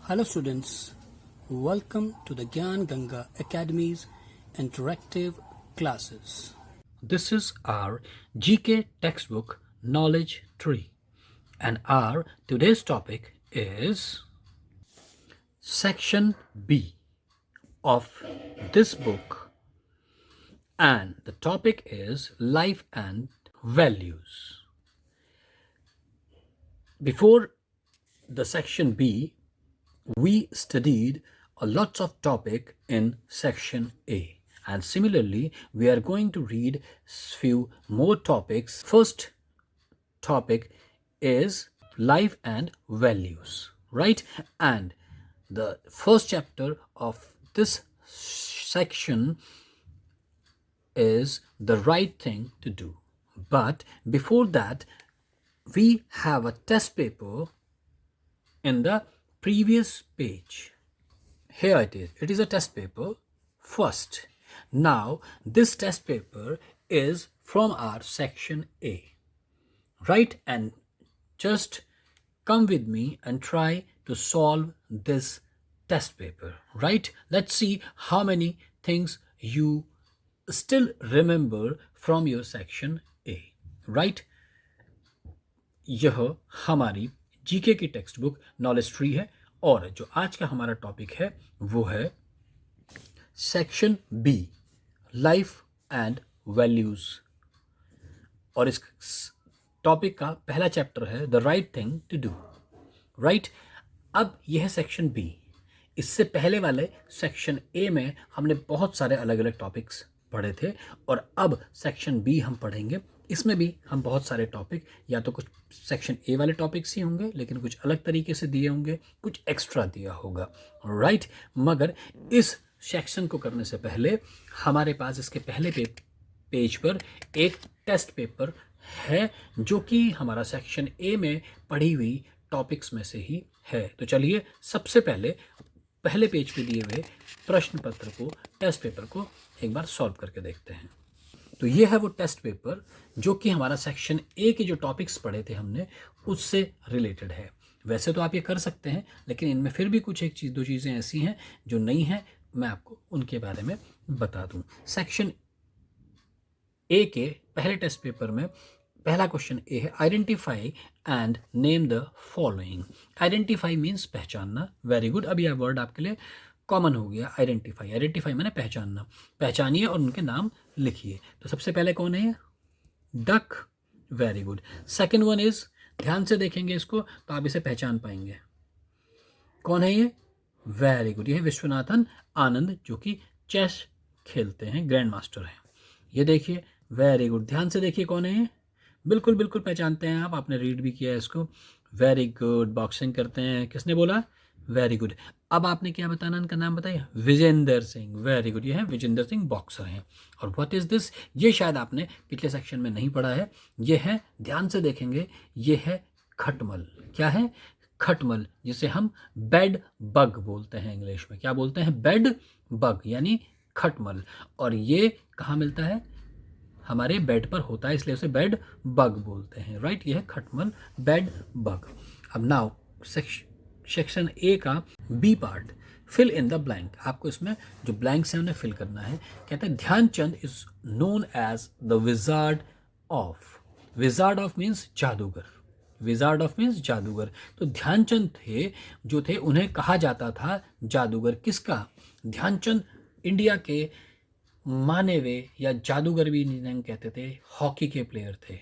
Hello students, welcome to the Gyan Ganga Academy's interactive classes. This is our GK textbook Knowledge Tree and our today's topic is section B of this book and the topic is life and values. Before the section B, we studied a lots of topic in section A and similarly we are going to read few more topics. First topic is life and values, right? And the first chapter of this section is the right thing to do. But before that, we have a test paper in the previous page. Here it is. It is a test paper first. Now this test paper is from our section A, right? And just come with me and try to solve this test paper, right? Let's see how many things you still remember from your section A, right? यह हमारी GK की text book knowledge tree है और जो आज का हमारा topic है वो है section B life and values और इस टॉपिक का पहला चैप्टर है the right thing to do, right? अब यह है सेक्शन बी। इससे पहले वाले सेक्शन ए में हमने बहुत सारे अलग अलग टॉपिक्स पढ़े थे और अब सेक्शन बी हम पढ़ेंगे। इसमें भी हम बहुत सारे टॉपिक या तो कुछ सेक्शन ए वाले टॉपिक्स ही होंगे लेकिन कुछ अलग तरीके से दिए होंगे, कुछ एक्स्ट्रा दिया होगा, राइट? मगर इस सेक्शन को करने से पहले हमारे पास इसके पहले पेज पर एक टेस्ट पेपर है जो कि हमारा सेक्शन ए में पढ़ी हुई टॉपिक्स में से ही है। तो चलिए सबसे पहले पेज पे दिए हुए प्रश्न पत्र को, टेस्ट पेपर को एक बार सॉल्व करके देखते हैं। तो ये है वो टेस्ट पेपर जो कि हमारा सेक्शन ए के जो टॉपिक्स पढ़े थे हमने उससे रिलेटेड है। वैसे तो आप ये कर सकते हैं लेकिन इनमें फिर भी कुछ दो चीज़ें ऐसी हैं जो नहीं हैं, मैं आपको उनके बारे में बता दूं। सेक्शन ए के पहले टेस्ट पेपर में पहला क्वेश्चन ए है identify and name the following. Identify means पहचानना, वेरी गुड। अब यह वर्ड आपके लिए कॉमन हो गया, आइडेंटिफाई। आइडेंटिफाई मैंने पहचानना, पहचानिए और उनके नाम लिखिए। तो सबसे पहले कौन है? Duck, very good. Second one is, ध्यान से देखेंगे इसको तो आप इसे पहचान पाएंगे। कौन है ये? वेरी गुड, ये है विश्वनाथन आनंद जो कि चेस खेलते हैं, ग्रैंड मास्टर हैं। ये देखिए, वेरी गुड। ध्यान से देखिए कौन है ये? बिल्कुल बिल्कुल पहचानते हैं आप, आपने रीड भी किया है इसको। Very good. बॉक्सिंग करते हैं, किसने बोला? Very good. अब आपने क्या बताना, इनका नाम बताइए। Vijender Singh, very good. ये है विजेंदर सिंह, बॉक्सर हैं। और व्हाट इज दिस? ये शायद आपने पिछले सेक्शन में नहीं पढ़ा है। ये है, ध्यान से देखेंगे, ये है खटमल। क्या है? खटमल, जिसे हम बेड बग बोलते हैं इंग्लिश में। क्या बोलते हैं? बेड बग यानी खटमल। और ये कहाँ मिलता है? हमारे बेड पर होता है, इसलिए उसे बेड बग बोलते हैं, राइट? यह है खटमल, बेड बग। अब नाउ सेक्शन ए का B part, fill in the blank. आपको इसमें जो ब्लैंक्स हैं उन्हें फिल करना है। कहते हैं Dhyan Chand is known as the wizard of. Wizard of means जादूगर। विजार्ड ऑफ मीन्स जादूगर। तो ध्यानचंद थे जो थे, उन्हें कहा जाता था जादूगर। किसका? ध्यानचंद इंडिया के माने हुए या जादूगर भी नहीं कहते थे, हॉकी के प्लेयर थे।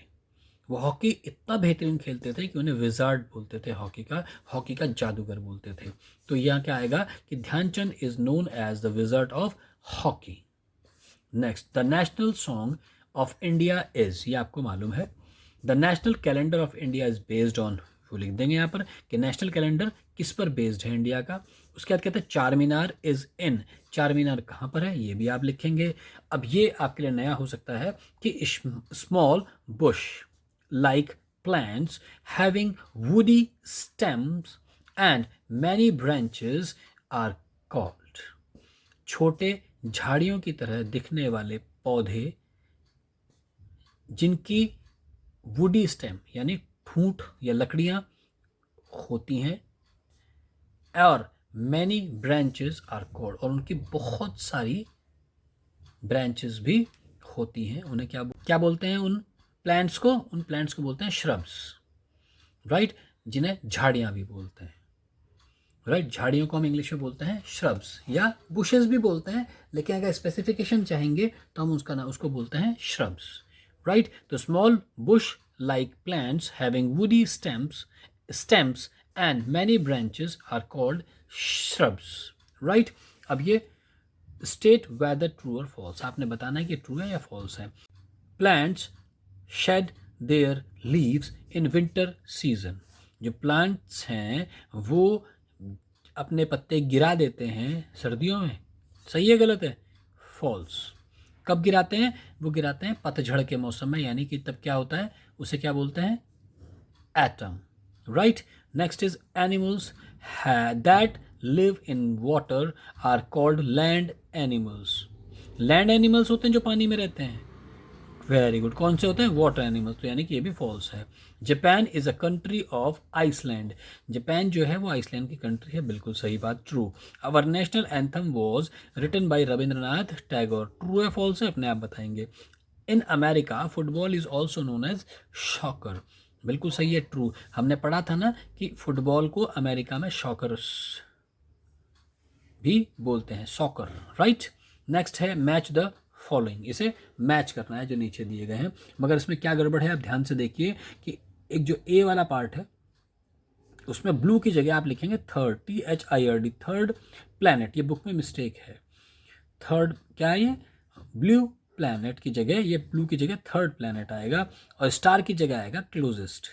वो हॉकी इतना बेहतरीन खेलते थे कि उन्हें विजार्ड बोलते थे, हॉकी का जादूगर बोलते थे। तो यहाँ क्या आएगा कि Dhyan Chand is known as the wizard of hockey. Next, the national song of India is, ये आपको मालूम है। The national calendar of India is based on, वो लिख देंगे यहाँ पर कि नेशनल कैलेंडर किस पर बेस्ड है इंडिया का। उसके बाद कहते हैं चार मीनार इज इन। चार मीनार कहाँ पर है, ये भी आप लिखेंगे। अब ये आपके लिए नया हो सकता है कि small Bush like plants having woody stems and many branches are called। छोटे झाड़ियों की तरह दिखने वाले पौधे जिनकी वुडी स्टेम यानी ठूंठ या लकड़ियां होती हैं और मैनी ब्रांचेस आर कॉल्ड, और उनकी बहुत सारी ब्रांचेस भी होती हैं। उन्हें क्या बोलते हैं उन प्लांट्स को? उन प्लांट्स को बोलते हैं श्रब्स, राइट, जिन्हें झाड़ियाँ भी बोलते हैं, राइट। झाड़ियों को हम इंग्लिश में बोलते हैं श्रब्स या बुशेस भी बोलते हैं, लेकिन अगर स्पेसिफिकेशन चाहेंगे तो हम उसको बोलते हैं श्रब्स, राइट। तो small bush like plants having woody stems and many branches are called shrubs, right. अब ये स्टेट वेदर ट्रू और फॉल्स, आपने बताना है कि ट्रू है या फॉल्स है। Plants shed their leaves in winter season, जो प्लांट्स हैं वो अपने पत्ते गिरा देते हैं सर्दियों में, सही है गलत है? फॉल्स। कब गिराते हैं? वो गिराते हैं पतझड़ के मौसम में, यानी कि तब क्या होता है, उसे क्या बोलते हैं? Atom, right. Next is animals that live in water are called land animals. Land animals होते हैं जो पानी में रहते हैं, वेरी गुड। कौन से होते हैं? वाटर एनिमल्स, तो यानी कि ये भी फॉल्स है। Japan is a country of island, Japan जो है वो आइसलैंड की कंट्री है, बिल्कुल सही बात, true. Our national anthem was written by Rabindranath Tagore, true है फॉल्स है? अपने आप बताएंगे। In America football is also known as soccer, बिल्कुल सही है, ट्रू। हमने पढ़ा था ना कि फुटबॉल को अमेरिका में शॉकर्स भी बोलते हैं, सॉकर, राइट। नेक्स्ट है मैच द फॉलोइंग, इसे मैच करना है जो नीचे दिए गए हैं, मगर इसमें क्या गड़बड़ है आप ध्यान से देखिए कि एक जो ए वाला पार्ट है उसमें ब्लू की जगह आप लिखेंगे थर्ड, THIRD, थर्ड प्लैनेट, ये बुक में मिस्टेक है। थर्ड क्या है ये? ब्लू प्लैनेट की जगह, ये ब्लू की जगह थर्ड प्लैनेट आएगा, और स्टार की जगह आएगा क्लोजेस्ट,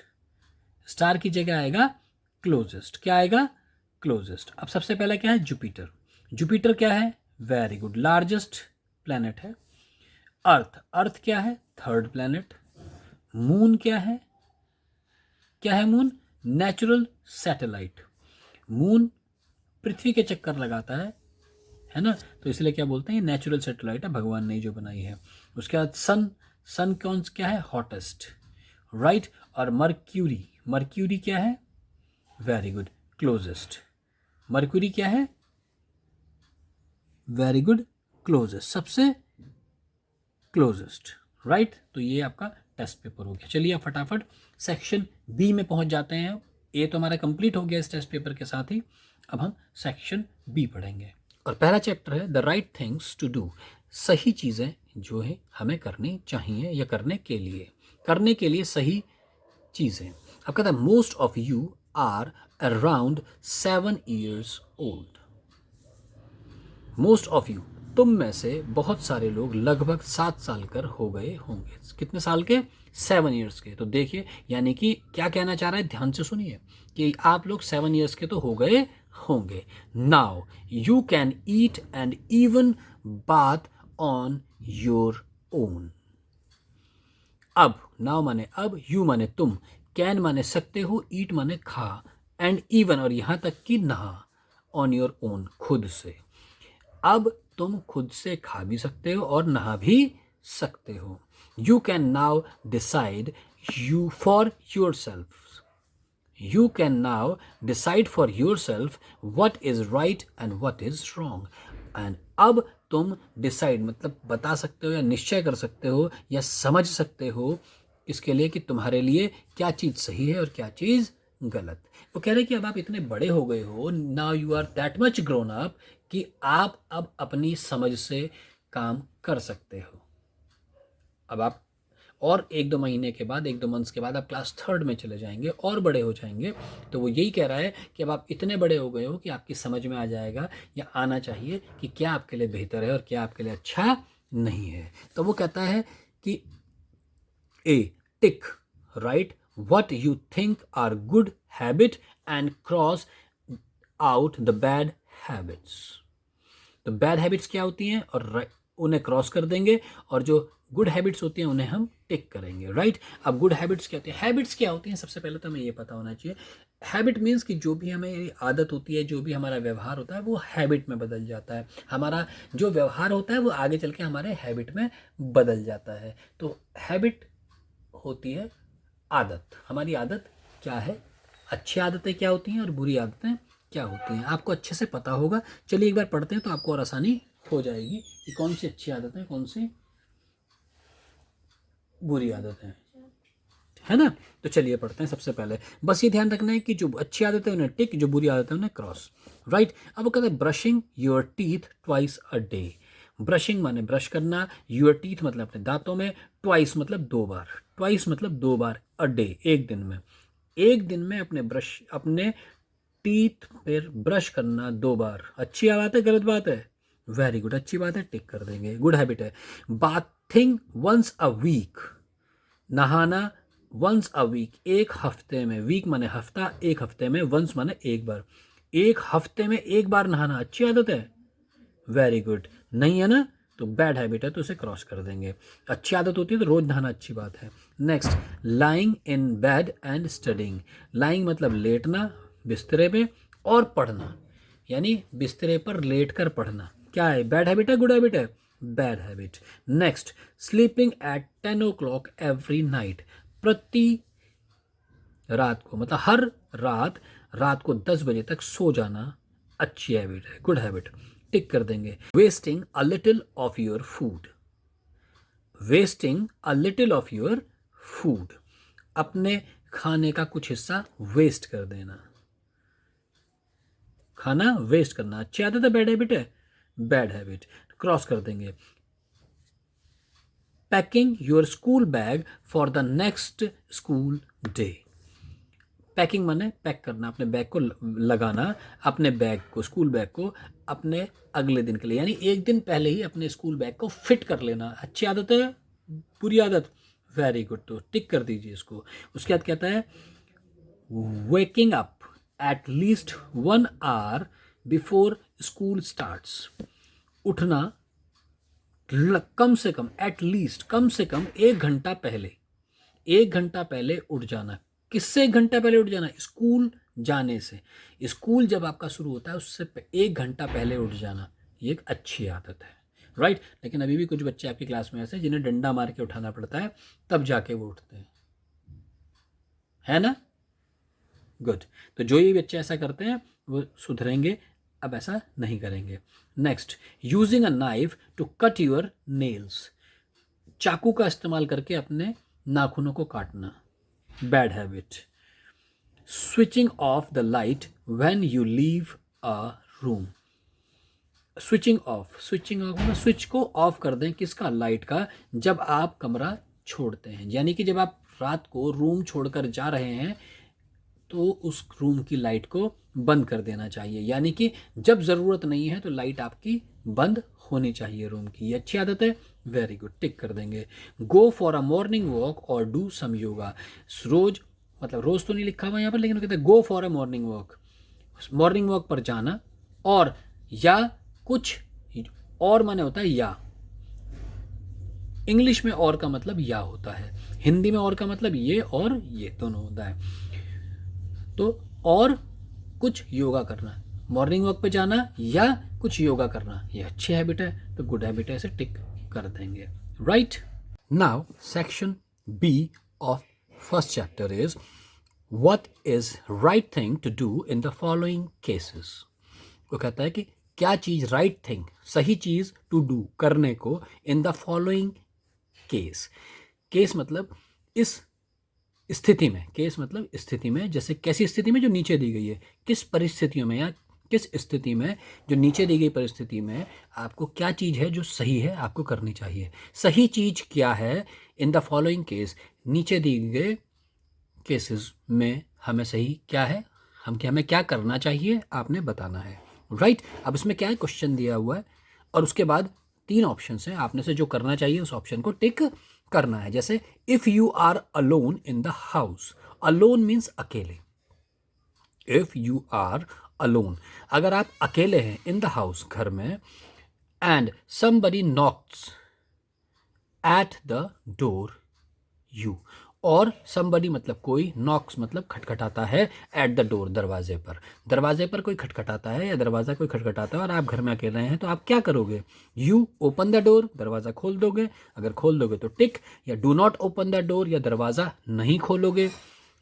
स्टार की जगह आएगा क्लोजेस्ट, क्या आएगा? क्लोजेस्ट। अब सबसे पहला क्या है? जुपिटर, जुपिटर क्या है? वेरी गुड, लार्जेस्ट प्लैनेट है। अर्थ, अर्थ क्या है? Third planet. मून क्या है? क्या है मून? नेचुरल सैटेलाइट, मून पृथ्वी के चक्कर लगाता है ना, तो इसलिए क्या बोलते हैं? नेचुरल सैटेलाइट है, भगवान ने जो बनाई है। उसके बाद सन, सन कौन क्या है? Hottest, right. और मर्क्यूरी, मर्क्यूरी क्या है? Very good, closest. मर्क्यूरी क्या है? वेरी गुड, क्लोजेस्ट, सबसे क्लोजेस्ट, राइट। तो ये आपका टेस्ट पेपर हो गया। चलिए आप फटाफट सेक्शन बी में पहुंच जाते हैं। ए तो हमारा कंप्लीट हो गया इस टेस्ट पेपर के साथ ही, अब हम सेक्शन बी पढ़ेंगे। और पहला चैप्टर है the right things to do, सही चीज़ें जो है हमें करनी चाहिए या करने के लिए सही चीज़ें। अब कहता है most of you are around 7 years old, most of you, तुम में से बहुत सारे लोग लगभग 7 साल कर हो गए होंगे। कितने साल के? 7 years के। तो देखिए यानी कि क्या कहना चाह रहा है, ध्यान से सुनिए कि आप लोग 7 years के तो हो गए होंगे। Now you can eat and even bath on your own. अब, नाउ माने अब, यू माने तुम, कैन माने सकते हो, ईट माने खा, एंड इवन और यहां तक कि नहा, ऑन योर ओन खुद से। अब तुम खुद से खा भी सकते हो और नहा भी सकते हो। You can now decide you for your self, you can now decide for your self what is right and what is wrong. And अब तुम डिसाइड मतलब बता सकते हो या निश्चय कर सकते हो या समझ सकते हो इसके लिए कि तुम्हारे लिए क्या चीज़ सही है और क्या चीज़ गलत। वो कह रहे कि अब आप इतने बड़े हो गए हो, now you are that much grown up, कि आप अब अपनी समझ से काम कर सकते हो। अब आप और 1-2 महीने के बाद, 1-2 मंथ्स के बाद आप क्लास 3rd में चले जाएंगे और बड़े हो जाएंगे। तो वो यही कह रहा है कि अब आप इतने बड़े हो गए हो कि आपकी समझ में आ जाएगा या आना चाहिए कि क्या आपके लिए बेहतर है और क्या आपके लिए अच्छा नहीं है। तो वो कहता है कि a tick right what you think are good habit and cross out the bad habits। तो बैड हैबिट्स क्या होती हैं और उन्हें क्रॉस कर देंगे, और जो गुड हैबिट्स होती हैं उन्हें हम टिक करेंगे, राइट। अब गुड हैबिट्स क्या होती हैं? हैबिट्स क्या होती हैं सबसे पहले तो हमें ये पता होना चाहिए। हैबिट मीन्स कि जो भी हमें आदत होती है, जो भी हमारा व्यवहार होता है वो हैबिट में बदल जाता है। हमारा जो व्यवहार होता है वो आगे चल के हमारे हैबिट में बदल जाता है। तो हैबिट होती है आदत। हमारी आदत क्या है, अच्छी आदतें क्या होती हैं और बुरी आदतें क्या होती हैं, आपको अच्छे से पता होगा। चलिए एक बार पढ़ते हैं तो आपको और आसानी हो जाएगी कि कौन सी अच्छी आदत है, कौन सी बुरी आदत है ना। तो चलिए पढ़ते हैं। सबसे पहले बस ये ध्यान रखना है कि जो अच्छी आदत है उन्हें टिक, जो बुरी आदत है उन्हें क्रॉस। राइट। अब वो कहते हैं brushing your teeth twice a day. Brushing माने ब्रश करना, योर टीथ मतलब अपने दांतों में, ट्वाइस मतलब 2 बार, ट्वाइस मतलब 2 बार, अ डे एक दिन में, एक दिन में अपने टीथ पर ब्रश करना 2 बार। अच्छी बात है, गलत बात है? वेरी गुड, अच्छी बात है, टिक कर देंगे, गुड हैबिट है। बाथिंग वंस अ वीक, नहाना वंस अ वीक, एक हफ्ते में, वीक माने हफ्ता, एक हफ्ते में, वंस माने एक बार, एक हफ्ते में एक बार नहाना अच्छी आदत है? Very good. नहीं है ना, तो बैड हैबिट है, तो उसे क्रॉस कर देंगे। अच्छी आदत होती है तो रोज नहाना अच्छी बात है। Next, lying in bed and studying. Lying मतलब लेटना बिस्तरे पे, और पढ़ना, यानी बिस्तरे पर लेट कर पढ़ना, क्या है, बैड हैबिट है, गुड हैबिट है? Bad habit. Next, sleeping at 10 o'clock every night. प्रति रात को मतलब हर रात को 10 बजे तक सो जाना अच्छी हैबिट है, गुड हैबिट, टिक कर देंगे। Wasting a little of your food, wasting a little of your food, अपने खाने का कुछ हिस्सा वेस्ट कर देना, खाना वेस्ट करना अच्छी आदत है, बैड हैबिट है? बैड हैबिट, क्रॉस कर देंगे। Packing your school bag for the next school day. Packing माने पैक करना, अपने बैग को लगाना, अपने बैग को, स्कूल बैग को अपने अगले दिन के लिए, यानी एक दिन पहले ही अपने स्कूल बैग को फिट कर लेना अच्छी आदत है, बुरी आदत? वेरी गुड, तो टिक कर दीजिए इसको। उसके बाद कहता है waking up at least 1 hour before school starts. उठना कम से कम, एट लीस्ट कम से कम 1 घंटा पहले, 1 घंटा पहले उठ जाना। किससे 1 घंटा पहले उठ जाना? स्कूल जाने से। स्कूल जब आपका शुरू होता है उससे 1 घंटा पहले उठ जाना, ये एक अच्छी आदत है, राइट। लेकिन अभी भी कुछ बच्चे आपकी क्लास में ऐसे जिन्हें डंडा मार के उठाना पड़ता है, तब जाके वो उठते हैं, है ना। गुड। तो जो ये बच्चे ऐसा करते हैं वो सुधरेंगे, अब ऐसा नहीं करेंगे। Next, using a knife to cut your nails. चाकू का इस्तेमाल करके अपने नाखूनों को काटना, bad habit. Switching off the light when you leave a room. Switching off मतलब स्विच को ऑफ कर दें, किसका? लाइट का, जब आप कमरा छोड़ते हैं, यानी कि जब आप रात को रूम छोड़कर जा रहे हैं तो उस रूम की लाइट को बंद कर देना चाहिए, यानी कि जब ज़रूरत नहीं है तो लाइट आपकी बंद होनी चाहिए रूम की, ये अच्छी आदत है, वेरी गुड, टिक कर देंगे। Go for a morning walk और डू सम योगा। रोज मतलब रोज तो नहीं लिखा हुआ यहाँ पर, लेकिन कहते हैं go for a morning walk, morning walk पर जाना, और या कुछ और माने होता है या, इंग्लिश में और का मतलब या होता है, हिंदी में और का मतलब ये और ये दोनों होता है। तो और कुछ योगा करना, मॉर्निंग वॉक पे जाना या कुछ योगा करना, ये अच्छी हैबिट है, तो गुड हैबिट है, इसे टिक कर देंगे, right. Now section B of first chapter is what is right thing to do in the following cases. वो कहता है कि क्या चीज राइट थिंग, सही चीज टू डू, करने को, इन द फॉलोइंग केस। केस मतलब इस स्थिति में, केस मतलब स्थिति में, जैसे कैसी स्थिति में? जो नीचे दी गई है, किस परिस्थितियों में या किस स्थिति में, जो नीचे दी गई परिस्थिति में आपको क्या चीज़ है जो सही है आपको करनी चाहिए। सही चीज़ क्या है इन द फॉलोइंग केस, नीचे दी गए केसेस में हमें सही क्या है, हमें क्या करना चाहिए आपने बताना है, राइट। अब इसमें क्या है, क्वेश्चन दिया हुआ है और उसके बाद 3 ऑप्शन हैं, आपने से जो करना चाहिए उस ऑप्शन को टिक करना है। जैसे if you are alone in the house, alone means अकेले, इफ यू आर अलोन, अगर आप अकेले हैं, इन द हाउस घर में, and somebody knocks at the door you, और समबडी मतलब कोई, नॉक्स मतलब खटखटाता है, एट द डोर दरवाजे पर, दरवाजे पर कोई खटखटाता है या दरवाजा कोई खटखटाता है और आप घर में अकेले हैं, तो आप क्या करोगे? यू ओपन द डोर, दरवाजा खोल दोगे, अगर खोल दोगे तो टिक, या do not open the door, या दरवाजा नहीं खोलोगे,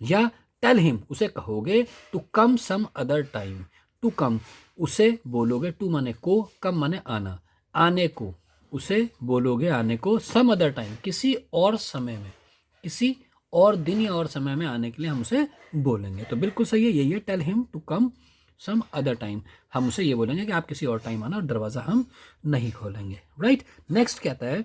या टेल हिम, उसे कहोगे to come some other time, to come, उसे बोलोगे, टू माने को, कम माने आना, आने को, उसे बोलोगे आने को, सम अदर टाइम, किसी और समय में, किसी और दिन या और समय में आने के लिए हम उसे बोलेंगे। तो बिल्कुल सही है, यही है, tell him to come some other time. हम उसे ये बोलेंगे कि आप किसी और टाइम आना और दरवाज़ा हम नहीं खोलेंगे। राइट, नेक्स्ट कहता है,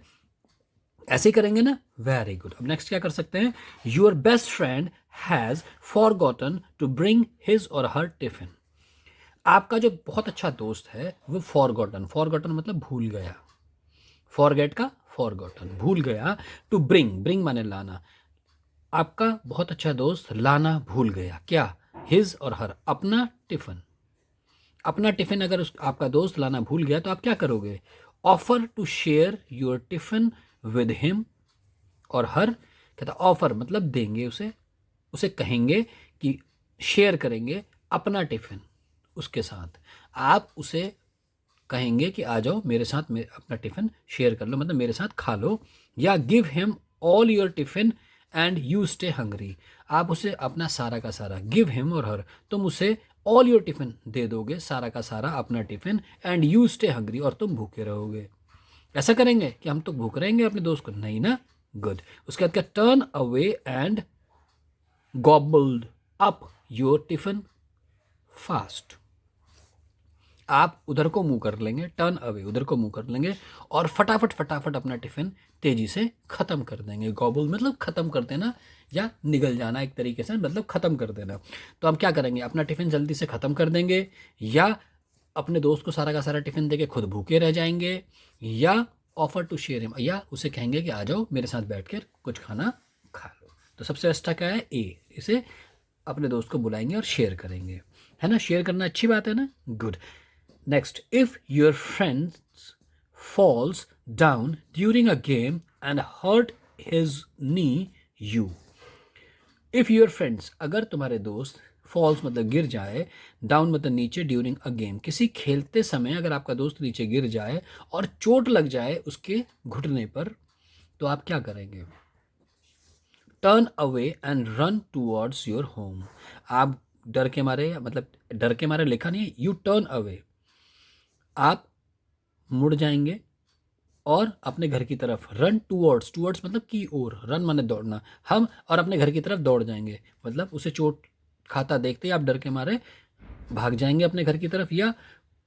ऐसे ही करेंगे ना, वेरी गुड। अब नेक्स्ट क्या कर सकते हैं, your best friend has forgotten to bring his or her tiffin. आपका जो बहुत अच्छा दोस्त है वो फॉरगॉटन, फॉरगॉटन मतलब भूल गया, फॉरगेट का फॉरगॉटन, भूल गया, टू ब्रिंग, ब्रिंग माने लाना, आपका बहुत अच्छा दोस्त लाना भूल गया, क्या, हिज और हर, अपना टिफिन। अपना टिफिन अगर आपका दोस्त लाना भूल गया तो आप क्या करोगे, offer to share your tiffin with him or her, कहता ऑफर मतलब देंगे उसे, उसे कहेंगे कि शेयर करेंगे अपना टिफिन उसके साथ, आप उसे कहेंगे कि आ जाओ मेरे साथ, अपना टिफिन शेयर कर लो, मतलब मेरे साथ खा लो, या give him all your tiffin and you stay hungry, आप उसे अपना सारा का सारा, गिव हिम और हर, तुम उसे ऑल योर टिफिन दे दोगे, सारा का सारा अपना tiffin, and you stay hungry, और तुम भूखे रहोगे। ऐसा करेंगे कि हम तो भूख रहेंगे अपने दोस्त को, नहीं ना, गुड। उसके बाद क्या, turn away and गॉबल्ड up your tiffin fast, आप उधर को मुंह कर लेंगे, टर्न अवे, उधर को मुंह कर लेंगे और फटाफट फटाफट अपना टिफिन तेजी से खत्म कर देंगे। गॉबल मतलब खत्म कर देना या निगल जाना, एक तरीके से मतलब खत्म कर देना। तो हम क्या करेंगे, अपना टिफिन जल्दी से खत्म कर देंगे, या अपने दोस्त को सारा का सारा टिफिन देके खुद भूखे रह जाएंगे, या ऑफर टू शेयर हिम, या उसे कहेंगे कि आ जाओ मेरे साथ बैठ कर कुछ खाना खा लो। तो सबसे अच्छा क्या है, ए, इसे अपने दोस्त को बुलाएंगे और शेयर करेंगे, है ना, शेयर करना अच्छी बात है ना, good. Next, if your friend falls down during a game and hurt his knee, you. If your friends, अगर तुम्हारे दोस्त, falls मतलब गिर जाए, down मतलब नीचे, during a game, किसी खेलते समय अगर आपका दोस्त नीचे गिर जाए और चोट लग जाए उसके घुटने पर, तो आप क्या करेंगे, turn away and run towards your home. आप डर के मारे, मतलब डर के मारे लिखा नहीं है, यू टर्न अवे, आप मुड़ जाएंगे और अपने घर की तरफ, रन टूवर्ड्स, टूवर्ड्स मतलब की ओर, रन माने दौड़ना, हम और अपने घर की तरफ दौड़ जाएंगे, मतलब उसे चोट खाता देखते ही आप डर के मारे भाग जाएंगे अपने घर की तरफ। या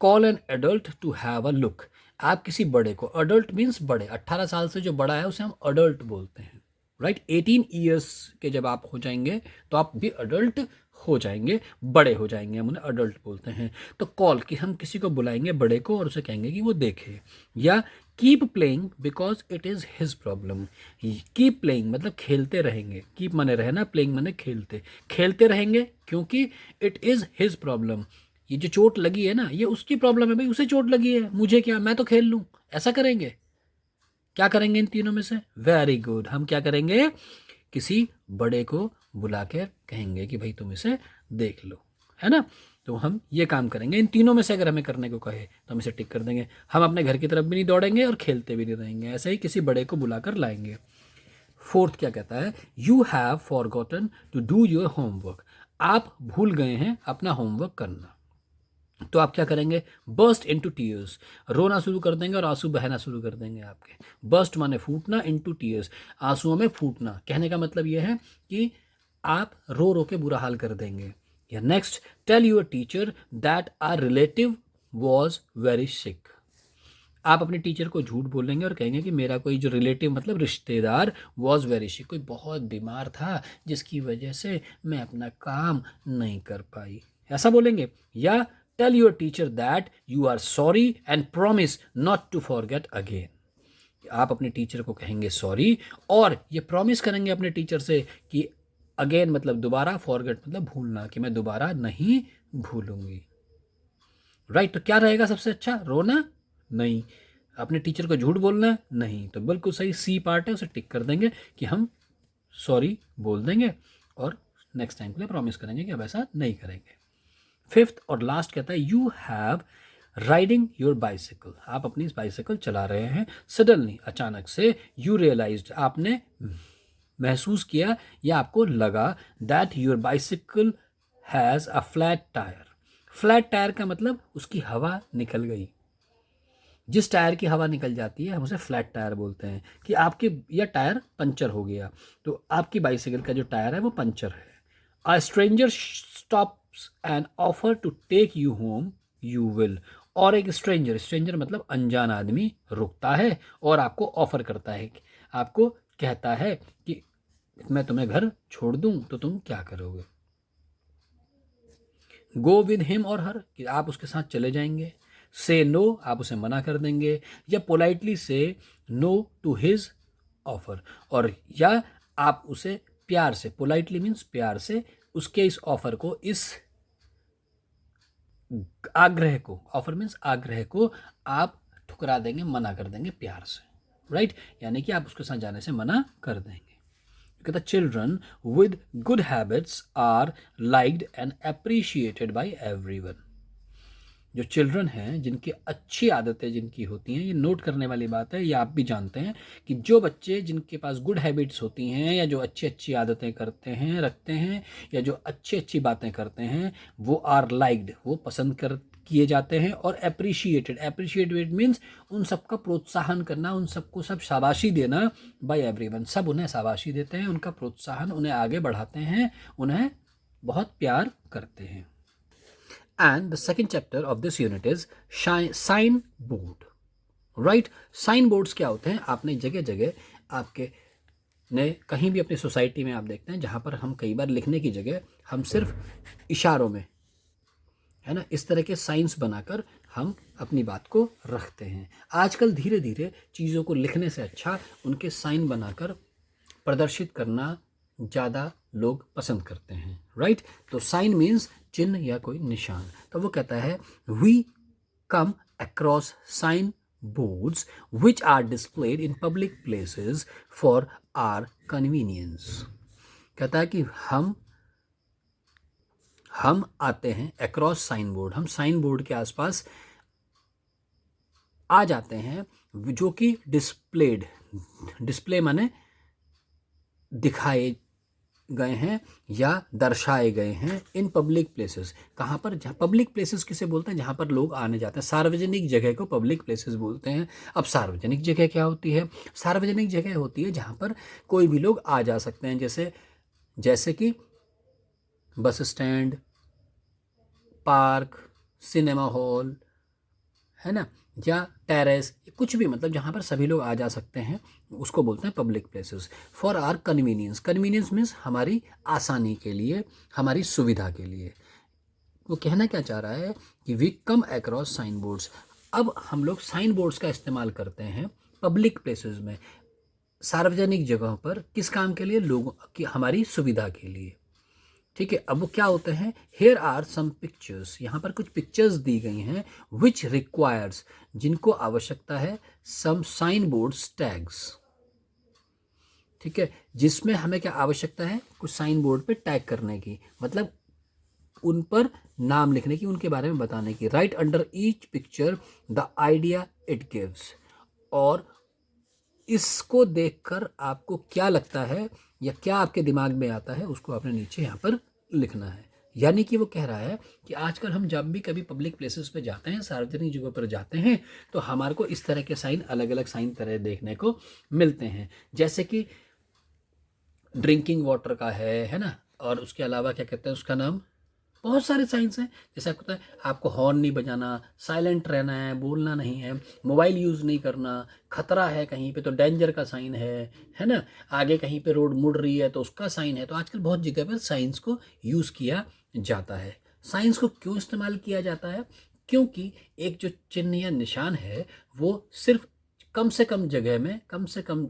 call an adult to have a look, आप किसी बड़े को, अडल्ट मीन्स बड़े, 18 साल से जो बड़ा है उसे हम अडल्ट बोलते हैं, राइट। 18 ईयर्स के जब आप हो जाएंगे तो आप भी अडल्ट हो जाएंगे, बड़े हो जाएंगे, हम उन्हें अडल्ट बोलते हैं। तो कॉल, कि हम किसी को बुलाएंगे बड़े को और उसे कहेंगे कि वो देखे। या keep playing because it is his problem, keep playing मतलब खेलते रहेंगे, कीप माने रहना, प्लेइंग माने खेलते, खेलते रहेंगे क्योंकि इट इज़ हिज प्रॉब्लम, ये जो चोट लगी है ना ये उसकी प्रॉब्लम है भाई, उसे चोट लगी है, मुझे क्या, मैं तो खेल लूँ, ऐसा करेंगे। क्या करेंगे इन तीनों में से, वेरी गुड, हम क्या करेंगे, किसी बड़े को बुलाकर कहेंगे कि भाई तुम इसे देख लो, है ना। तो हम ये काम करेंगे, इन तीनों में से अगर हमें करने को कहे तो हम इसे टिक कर देंगे, हम अपने घर की तरफ भी नहीं दौड़ेंगे और खेलते भी नहीं रहेंगे, ऐसे ही किसी बड़े को बुलाकर लाएंगे। फोर्थ क्या कहता है, you have forgotten to do your homework, आप भूल गए हैं अपना होमवर्क करना, तो आप क्या करेंगे, बर्स्ट इनटू टीयर्स, रोना शुरू कर देंगे और आंसू बहना शुरू कर देंगे आपके। बर्स्ट माने फूटना, इनटू टीयर्स आंसुओं में फूटना, कहने का मतलब यह है कि आप रो रो के बुरा हाल कर देंगे। या next, tell your teacher that our relative was very sick, आप अपने टीचर को झूठ बोलेंगे और कहेंगे कि मेरा कोई जो रिलेटिव मतलब रिश्तेदार वॉज वेरी सिक, कोई बहुत बीमार था जिसकी वजह से मैं अपना काम नहीं कर पाई, ऐसा बोलेंगे। या tell your teacher that you are sorry and promise not to forget again, आप अपने टीचर को कहेंगे सॉरी और ये प्रॉमिस करेंगे अपने टीचर से कि अगेन मतलब दोबारा, फॉरगेट मतलब भूलना, कि मैं दोबारा नहीं भूलूंगी, राइट। तो क्या रहेगा सबसे अच्छा, रोना नहीं, अपने टीचर को झूठ बोलना नहीं, तो बिल्कुल सही सी पार्ट है, उसे टिक कर देंगे कि हम सॉरी बोल देंगे और नेक्स्ट टाइम के लिए प्रॉमिस करेंगे कि अब ऐसा नहीं करेंगे। फिफ्थ और लास्ट कहता है, you have riding your bicycle, आप अपनी बाइसिकल चला रहे हैं, सडनली अचानक से, यू रियलाइज्ड आपने महसूस किया या आपको लगा, that your bicycle has a flat tyre, flat tyre का मतलब उसकी हवा निकल गई। जिस टायर की हवा निकल जाती है हम उसे फ्लैट टायर बोलते हैं, कि आपके या टायर पंचर हो गया, तो आपकी बाइसिकल का जो टायर है वो पंचर है। A stranger stops and offer to take you home, you will. और एक स्ट्रेंजर, स्ट्रेंजर मतलब अनजान आदमी, रुकता है और आपको ऑफर करता है, आपको कहता है कि मैं तुम्हें घर छोड़ दूं तो तुम क्या करोगे। गो विद हिम और हर, कि आप उसके साथ चले जाएंगे। से नो, आप उसे मना कर देंगे, या पोलाइटली से नो टू हिज ऑफर, और या आप उसे प्यार से, पोलाइटली मीन्स प्यार से, उसके इस ऑफर को, इस आग्रह को, ऑफर मीन्स आग्रह को आप ठुकरा देंगे, मना कर देंगे प्यार से, राइट। यानी कि आप उसके साथ जाने से मना कर देंगे। कहता children with good habits are liked and appreciated by everyone. जो चिल्ड्रन हैं जिनकी अच्छी आदतें जिनकी होती हैं, ये नोट करने वाली बात है, ये आप भी जानते हैं कि जो बच्चे जिनके पास गुड हैबिट्स होती हैं, या जो अच्छी अच्छी आदतें करते हैं, रखते हैं, या जो अच्छी अच्छी बातें करते हैं, वो आर लाइक्ड, वो पसंद कर किए जाते हैं, और अप्रिशिएटेड, अप्रिशिएटेड मीन्स उन सबका प्रोत्साहन करना, उन सबको सब शाबाशी देना, बाय एवरीवन, सब उन्हें शाबाशी देते हैं, उनका प्रोत्साहन, उन्हें आगे बढ़ाते हैं, उन्हें बहुत प्यार करते हैं। And the second chapter of this unit is sign board, right? Sign boards क्या होते हैं? आपने जगह जगह आपके ने कहीं भी अपनी सोसाइटी में आप देखते हैं जहाँ पर हम कई बार लिखने की जगह हम सिर्फ इशारों में, है ना, इस तरह के साइंस बनाकर हम अपनी बात को रखते हैं। आजकल धीरे धीरे चीज़ों को लिखने से अच्छा उनके साइन बनाकर प्रदर्शित करना ज़्यादा लोग पसंद करते हैं, राइट। तो साइन मीन्स चिन्ह या कोई निशान। तो वो कहता है we come across sign boards which are displayed in public places for our convenience. कहता है कि हम आते हैं अक्रॉस साइन बोर्ड, हम साइन बोर्ड के आसपास आ जाते हैं जो कि डिस्प्लेड, डिस्प्ले माने दिखाए गए हैं या दर्शाए गए हैं, इन पब्लिक प्लेसेस। कहाँ पर? जहाँ पब्लिक प्लेसेस किसे बोलते हैं? जहाँ पर लोग आने जाते हैं, सार्वजनिक जगह को पब्लिक प्लेसेस बोलते हैं। अब सार्वजनिक जगह क्या होती है? सार्वजनिक जगह होती है जहाँ पर कोई भी लोग आ जा सकते हैं, जैसे कि bus stand, park, cinema hall, है ना, या टेरेस, कुछ भी, मतलब जहाँ पर सभी लोग आ जा सकते हैं उसको बोलते हैं public places. For our convenience, convenience means हमारी आसानी के लिए, हमारी सुविधा के लिए। वो कहना क्या चाह रहा है कि we come across sign boards. अब हम लोग साइन बोर्ड्स का इस्तेमाल करते हैं पब्लिक प्लेसेस में, सार्वजनिक जगहों पर, किस काम के लिए? लोगों की, हमारी सुविधा के लिए, ठीक है। अब वो क्या होते हैं? हेयर आर सम पिक्चर्स, यहाँ पर कुछ पिक्चर्स दी गई हैं, विच रिक्वायर्स, जिनको आवश्यकता है, सम साइन बोर्ड्स टैग्स, ठीक है, जिसमें हमें क्या आवश्यकता है? कुछ साइन बोर्ड पे टैग करने की, मतलब उन पर नाम लिखने की, उनके बारे में बताने की। Right under each picture the idea it gives, और इसको देखकर आपको क्या लगता है या क्या आपके दिमाग में आता है उसको आपने नीचे यहाँ पर लिखना है। यानी कि वो कह रहा है कि आजकल हम जब भी कभी पब्लिक प्लेसेस पे जाते हैं, सार्वजनिक जगहों पर जाते हैं, तो हमारे को इस तरह के साइन, अलग अलग साइन तरह देखने को मिलते हैं। जैसे कि ड्रिंकिंग वाटर का है ना, और उसके अलावा क्या कहते हैं उसका नाम, बहुत सारे साइंस हैं। जैसे आपको पता है, आपको हॉर्न नहीं बजाना, साइलेंट रहना है, बोलना नहीं है, मोबाइल यूज़ नहीं करना, खतरा है कहीं पे तो डेंजर का साइन है ना, आगे कहीं पे रोड मुड़ रही है तो उसका साइन है। तो आजकल बहुत जगह पर साइंस को यूज़ किया जाता है। साइंस को क्यों इस्तेमाल किया जाता है? क्योंकि एक जो चिन्ह या निशान है वो सिर्फ कम से कम जगह में, कम से कम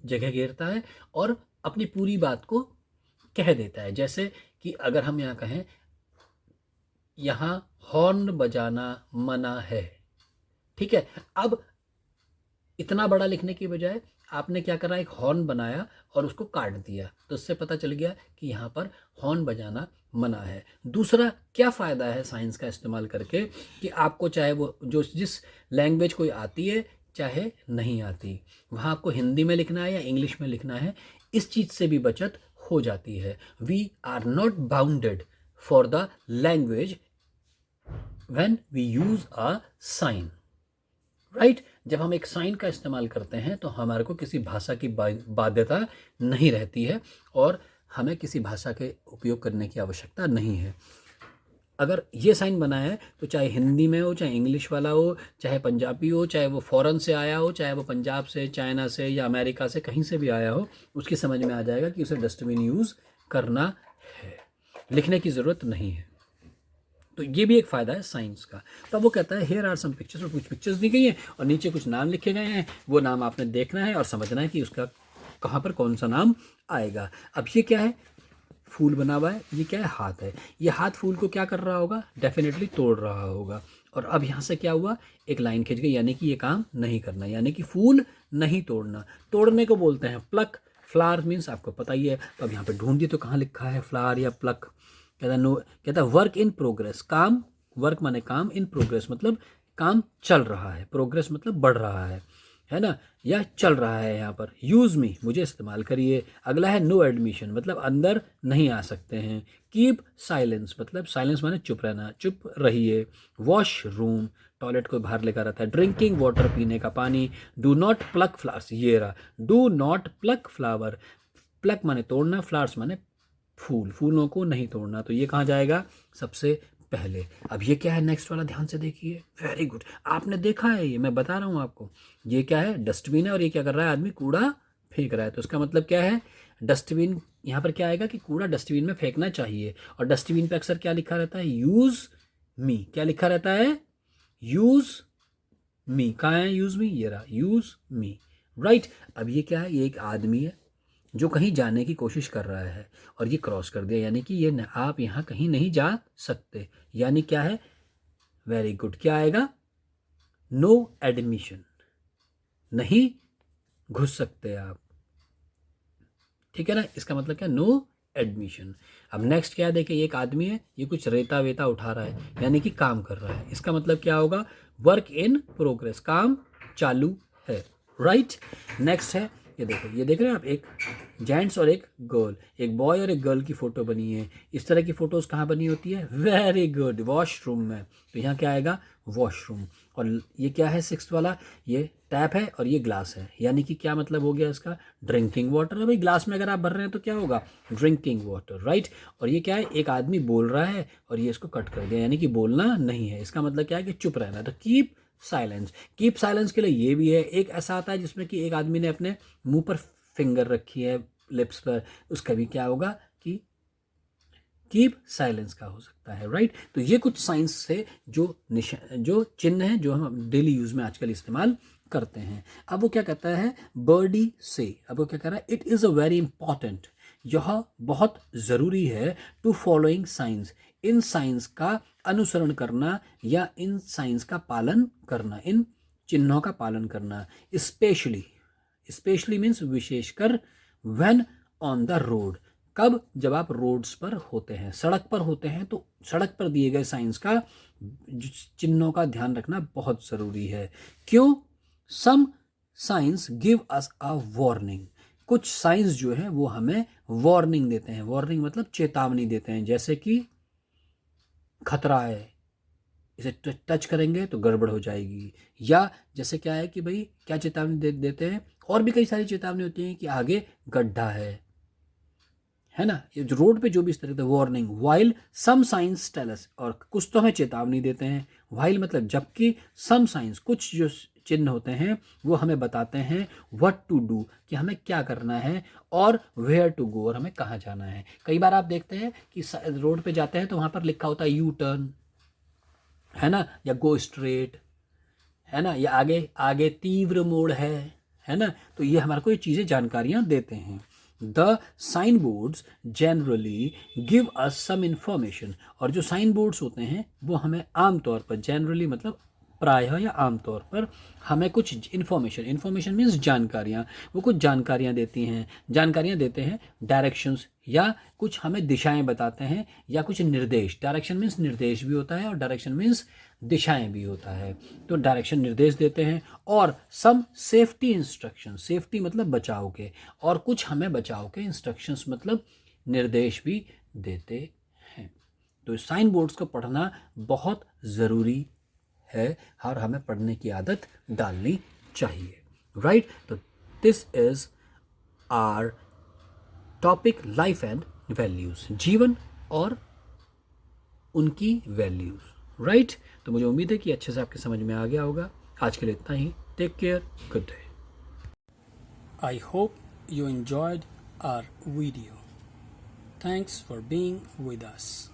जगह घेरता है और अपनी पूरी बात को कह देता है। जैसे कि अगर हम यहाँ कहें, यहाँ हॉर्न बजाना मना है, ठीक है। अब इतना बड़ा लिखने की बजाय आपने क्या करा, एक हॉर्न बनाया और उसको काट दिया, तो उससे पता चल गया कि यहाँ पर हॉर्न बजाना मना है। दूसरा क्या फ़ायदा है साइंस का इस्तेमाल करके, कि आपको चाहे वो जिस लैंग्वेज कोई आती है चाहे नहीं आती, वहाँ आपको हिंदी में लिखना है या इंग्लिश में लिखना है, इस चीज़ से भी बचत हो जाती है। We are not bounded for the language when we use a sign, right. जब हम एक साइन का इस्तेमाल करते हैं तो हमारे को किसी भाषा की बाध्यता नहीं रहती है और हमें किसी भाषा के उपयोग करने की आवश्यकता नहीं है। अगर ये साइन बना है तो चाहे हिंदी में हो, चाहे इंग्लिश वाला हो, चाहे पंजाबी हो, चाहे वो फॉरेन से आया हो, चाहे वो पंजाब से, चाइना से या अमेरिका से कहीं से भी आया हो, उसकी समझ में आ जाएगा कि उसे डस्टबिन यूज़ करना है, लिखने की ज़रूरत नहीं है। तो ये भी एक फ़ायदा है साइंस का। तो अब वो कहता है हेयर आर सम पिक्चर्स, और कुछ पिक्चर्स दी गई हैं और नीचे कुछ नाम लिखे गए हैं, वो नाम आपने देखना है और समझना है कि उसका कहाँ पर कौन सा नाम आएगा। अब ये क्या है, फूल बना हुआ है, ये क्या है, हाथ है। ये हाथ फूल को क्या कर रहा होगा, डेफिनेटली तोड़ रहा होगा। और अब यहाँ से क्या हुआ, एक लाइन खिंच गई, यानी कि ये काम नहीं करना, यानी कि फूल नहीं तोड़ना। तोड़ने को बोलते हैं प्लक, फ्लावर मीन्स आपको पता ही है। तो अब यहाँ पे ढूंढिए तो कहाँ लिखा है फ्लावर या प्लक। कहता नो, कहता वर्क इन प्रोग्रेस, काम, वर्क माने काम, इन प्रोग्रेस मतलब काम चल रहा है, प्रोग्रेस मतलब बढ़ रहा है ना, या चल रहा है। यहाँ पर यूज़ मी, मुझे इस्तेमाल करिए। अगला है नो एडमिशन, मतलब अंदर नहीं आ सकते हैं। कीप साइलेंस, मतलब साइलेंस माने चुप रहना, चुप रहिए। वॉश रूम, टॉयलेट को बाहर लेकर आता है। ड्रिंकिंग वाटर, पीने का पानी। डू नॉट प्लक फ्लावर्स, ये रहा, do not pluck flower, pluck माने तोड़ना, फ्लावर्स माने फूल, फूलों को नहीं तोड़ना। तो ये कहाँ जाएगा, सबसे पहले। अब ये क्या है नेक्स्ट वाला, ध्यान से देखिए, वेरी गुड, आपने देखा है, ये मैं बता रहा हूँ आपको। ये क्या है, डस्टबिन है और ये क्या कर रहा है, आदमी कूड़ा फेंक रहा है। तो इसका मतलब क्या है, डस्टबिन, यहाँ पर क्या आएगा कि कूड़ा डस्टबिन में फेंकना चाहिए। और डस्टबिन पे अक्सर क्या लिखा रहता है, यूज मी, क्या लिखा रहता है, यूज मी। कहाँ है यूज मी, ये रहा, यूज मी, राइट। अब ये क्या है, ये एक आदमी है जो कहीं जाने की कोशिश कर रहा है और ये क्रॉस कर दिया, यानी कि ये आप यहाँ कहीं नहीं जा सकते, यानी क्या है, वेरी गुड, क्या आएगा, नो एडमिशन, नहीं घुस सकते आप, ठीक है ना। इसका मतलब क्या, नो एडमिशन। अब नेक्स्ट क्या है, देखिए एक आदमी है, ये कुछ रेता वेता उठा रहा है, यानी कि काम कर रहा है। इसका मतलब क्या होगा, वर्क इन प्रोग्रेस, काम चालू है, राइट। नेक्स्ट है, ये देखो, ये देख रहे हैं आप, एक जेंट्स और एक गर्ल, एक बॉय और एक गर्ल की फ़ोटो बनी है। इस तरह की फ़ोटोज़ कहाँ बनी होती है, वेरी गुड, वॉशरूम में। तो यहाँ क्या आएगा, वॉशरूम। और ये क्या है सिक्स्थ वाला, ये टैप है और ये ग्लास है, यानी कि क्या मतलब हो गया इसका, ड्रिंकिंग वाटर है भाई, ग्लास में अगर आप भर रहे हैं तो क्या होगा, ड्रिंकिंग वाटर, राइट। और ये क्या है, एक आदमी बोल रहा है और ये इसको कट कर दिया, यानी कि बोलना नहीं है। इसका मतलब क्या है कि चुप रहना है। तो कीप साइलेंस, कीप साइलेंस के लिए ये भी है। एक ऐसा आता है जिसमें कि एक आदमी ने अपने मुंह पर फिंगर रखी है, लिप्स पर, उसका भी क्या होगा कि कीप साइलेंस का हो सकता है, राइट। तो ये कुछ साइंस से जो चिन्ह हैं जो हम डेली यूज में आजकल इस्तेमाल करते हैं। अब वो क्या कहता है, बर्डी से, अब वो क्या कह रहा है, it is a very important, यह बहुत ज़रूरी है, टू फॉलोइंग साइंस, इन साइंस का अनुसरण करना या इन साइंस का पालन करना, इन चिन्हों का पालन करना। स्पेशली, स्पेशली मीन्स विशेषकर, व्हेन ऑन द रोड, कब, जब आप रोड्स पर होते हैं, सड़क पर होते हैं, तो सड़क पर दिए गए साइंस का चिन्हों का ध्यान रखना बहुत ज़रूरी है। क्यों, some science give us a warning, कुछ साइंस जो है वो हमें वार्निंग देते हैं, वार्निंग मतलब चेतावनी देते हैं, जैसे कि खतरा है, इसे टच करेंगे तो गड़बड़ हो जाएगी, या जैसे क्या है कि भाई क्या चेतावनी देते हैं, और भी कई सारी चेतावनी होती हैं कि आगे गड्ढा है ना, ये जो रोड पे जो भी इस तरह का warning. While some signs tell us, और कुछ तो हमें चेतावनी देते हैं, वाइल मतलब जबकि, सम साइंस कुछ जो चिन्ह होते हैं वो हमें बताते हैं व्हाट टू डू, कि हमें क्या करना है, और वेयर टू गो, और हमें कहाँ जाना है। कई बार आप देखते हैं कि रोड पे जाते हैं तो वहाँ पर लिखा होता है यू टर्न, है ना, या गो स्ट्रेट, है ना, या आगे आगे तीव्र मोड़ है ना। तो ये हमारे को ये चीज़ें जानकारियाँ देते हैं। The sign boards generally give us some information, और जो साइन बोर्ड्स होते हैं वो हमें आमतौर पर, जनरली मतलब प्रायः या आमतौर पर, हमें कुछ इन्फॉर्मेशन मीन्स जानकारियाँ, वो कुछ जानकारियाँ देते हैं, डायरेक्शंस, या कुछ हमें दिशाएं बताते हैं, या कुछ निर्देश। डायरेक्शन मीन्स निर्देश भी होता है और डायरेक्शन मीन्स दिशाएं भी होता है। तो डायरेक्शन निर्देश देते हैं, और सम सेफ्टी इंस्ट्रक्शन, सेफ्टी मतलब बचाव के, और कुछ हमें बचाव के इंस्ट्रक्शंस मतलब निर्देश भी देते हैं। तो साइन बोर्ड्स को पढ़ना बहुत ज़रूरी है और हमें पढ़ने की आदत डालनी चाहिए, राइट। तो this is our topic life and values, जीवन और उनकी वैल्यूज, राइट। तो मुझे उम्मीद है कि अच्छे से आपके समझ में आ गया होगा। आज के लिए इतना ही। Take care, good day. I hope you enjoyed our video. Thanks for being with us.